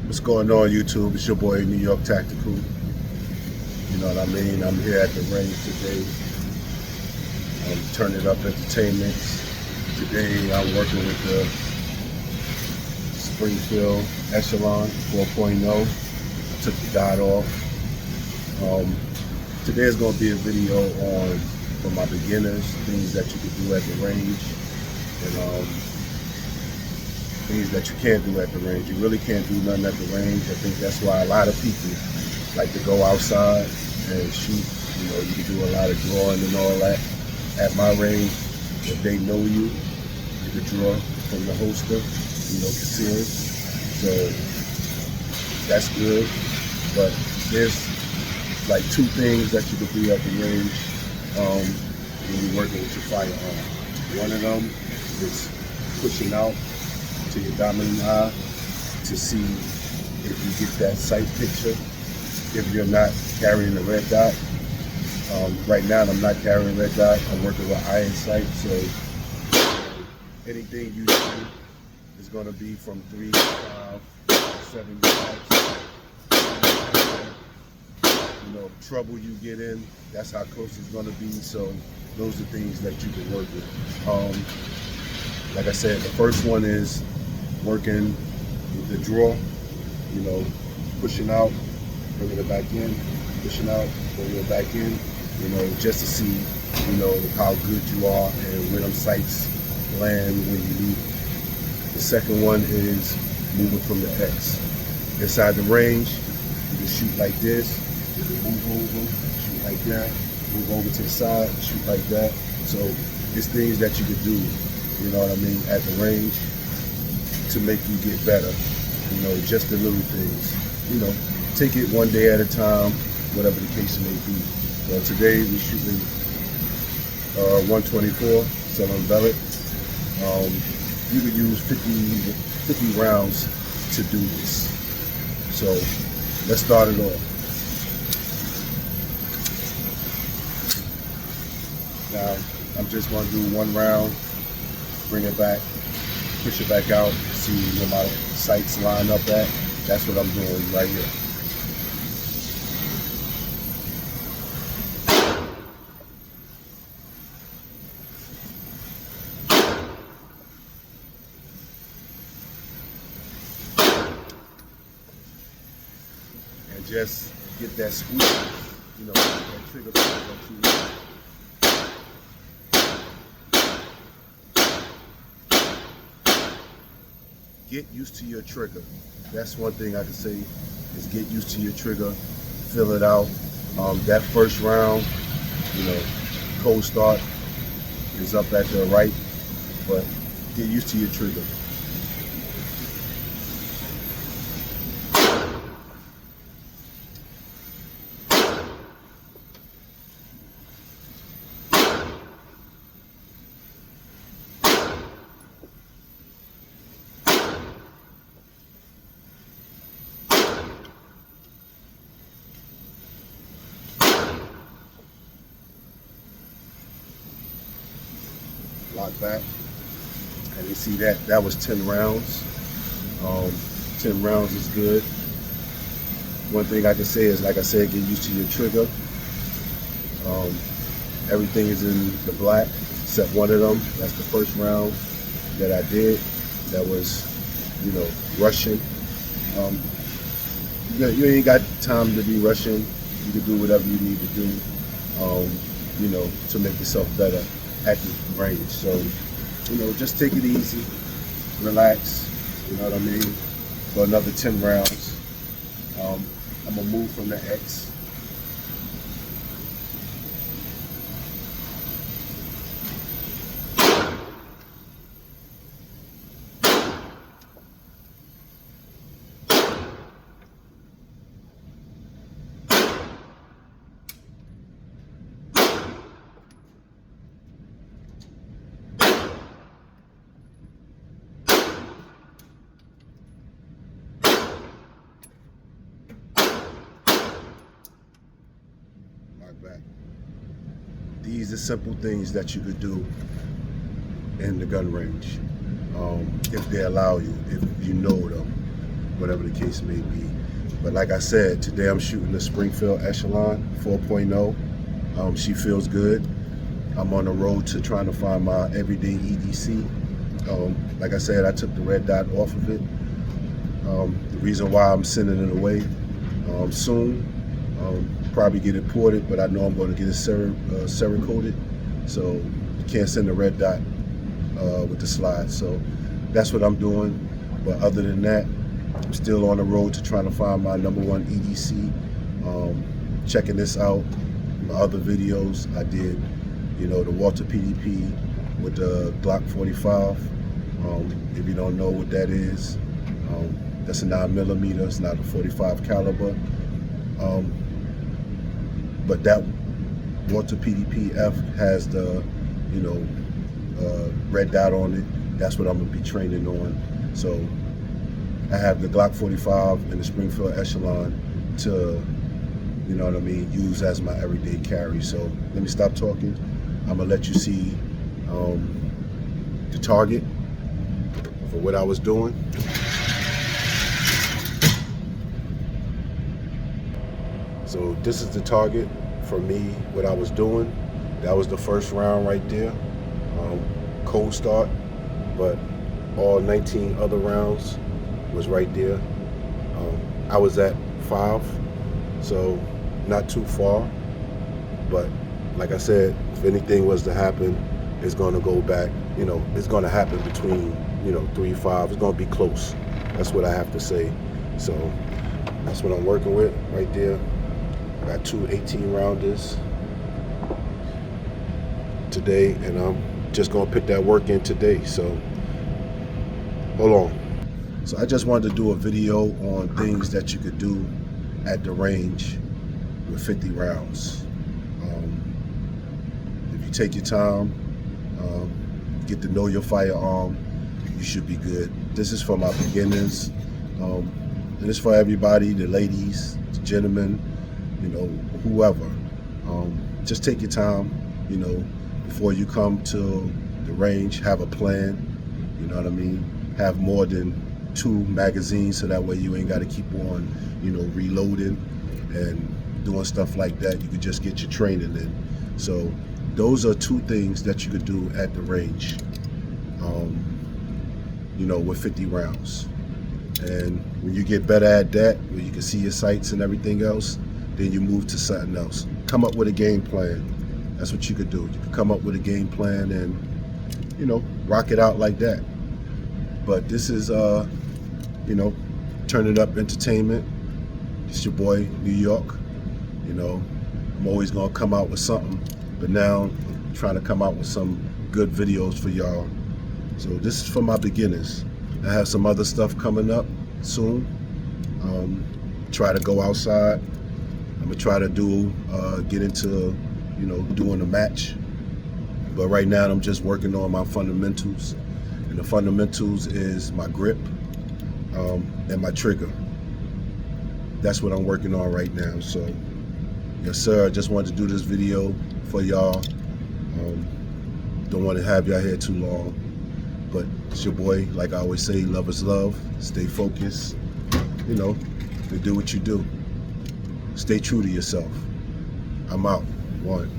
What's going on, YouTube? It's your boy New York Tactical. You know what I mean? I'm here at the range today. Turn It Up Entertainment. Today I'm working with the Springfield Echelon 4.0. I took the dot off. Today is going to be a video on, for my beginners, things that you can do at the range, and things that you can't do at the range. You really can't do nothing at the range. I think that's why a lot of people like to go outside and shoot. You know, you can do a lot of drawing and all that. At my range, if they know you, you can draw from the holster, you know, concealed. So that's good. But there's like two things that you can do at the range when you're working with your firearm. One of them is pushing out to your dominant eye to see if you get that sight picture, if you're not carrying a red dot. Right now I'm not carrying a red dot. I'm working with iron sight, so anything you do is going to be from 3 to 5, 7 yards. You know, the trouble you get in, that's how close it's going to be. So those are things that you can work with. Like I said, the first one is working with the draw, you know, pushing out, bringing it back in, pushing out, bringing it back in, you know, just to see, you know, how good you are and where them sights land when you leave. The second one is moving from the X. Inside the range, you can shoot like this, you can move over, shoot like that, move over to the side, shoot like that. So it's things that you can do, you know what I mean, at the range to make you get better. You know, just the little things. You know, take it one day at a time, whatever the case may be. Well, today we're shooting 124 7 pellet. You could use 50 rounds to do this. So let's start it off. Now I'm just going to do one round, bring it back, push it back out, see where my sights line up at. That's what I'm doing right here. And just get that squeeze, you know, that trigger point that you need. Get used to your trigger. That's one thing I can say, is get used to your trigger, fill it out. That first round, you know, cold start is up at the right, but get used to your trigger. Lock back, and you see that was 10 rounds. 10 rounds is good. One thing I can say is, like I said, get used to your trigger. Everything is in the black except one of them. That's the first round that I did. That was, you know, rushing. You ain't got time to be rushing. You can do whatever you need to do, you know, to make yourself better at the range. So, you know, just take it easy, relax, you know what I mean, for another 10 rounds. I'm gonna move from the X. Back. These are simple things that you could do in the gun range, if they allow you, if you know them. whatever the case may be. But like I said, today I'm shooting the Springfield Echelon 4.0. She feels good. I'm on the road to trying to find my everyday EDC. Like I said, I took the red dot off of it. The reason why I'm sending it away soon, probably get it ported, but I know I'm going to get it Cerakoted, so you can't send the red dot with the slide. So that's what I'm doing. But other than that, I'm still on the road to trying to find my #1 EDC. Checking this out. My other videos I did, the Walther PDP with the Glock 45. If you don't know what that is, that's a 9mm. It's not a 45 caliber. But that Walther PDP F has the, red dot on it. That's what I'm gonna be training on. So I have the Glock 45 and the Springfield Echelon to, use as my everyday carry. So let me stop talking. I'm gonna let you see the target for what I was doing. So this is the target for me, what I was doing. That was the first round right there. Cold start, but all 19 other rounds was right there. I was at 5, so not too far. But like I said, if anything was to happen, it's gonna go back, it's gonna happen between, 3, 5. It's gonna be close. That's what I have to say. So that's what I'm working with right there. I got 2 18-rounders today, and I'm just gonna put that work in today. So hold on. So I just wanted to do a video on things that you could do at the range with 50 rounds. If you take your time, get to know your firearm, you should be good. This is for my beginners, and it's for everybody, the ladies, the gentlemen, whoever. Just take your time, before you come to the range, have a plan, you know what I mean? Have more than 2 magazines, so that way you ain't got to keep on, reloading and doing stuff like that. You could just get your training in. So those are 2 things that you could do at the range, with 50 rounds. And when you get better at that, where you can see your sights and everything else, then you move to something else. Come up with a game plan. That's what you could do. You could come up with a game plan and, rock it out like that. But this is, Turn It Up Entertainment. It's your boy, New York. I'm always gonna come out with something, but now I'm trying to come out with some good videos for y'all. So this is for my beginners. I have some other stuff coming up soon. Try to go outside. I'm gonna try to get into, doing a match. But right now I'm just working on my fundamentals. And the fundamentals is my grip and my trigger. That's what I'm working on right now. So yes sir, I just wanted to do this video for y'all. Don't want to have y'all here too long. But it's your boy, like I always say, love is love. Stay focused, to do what you do. Stay true to yourself. I'm out. 1.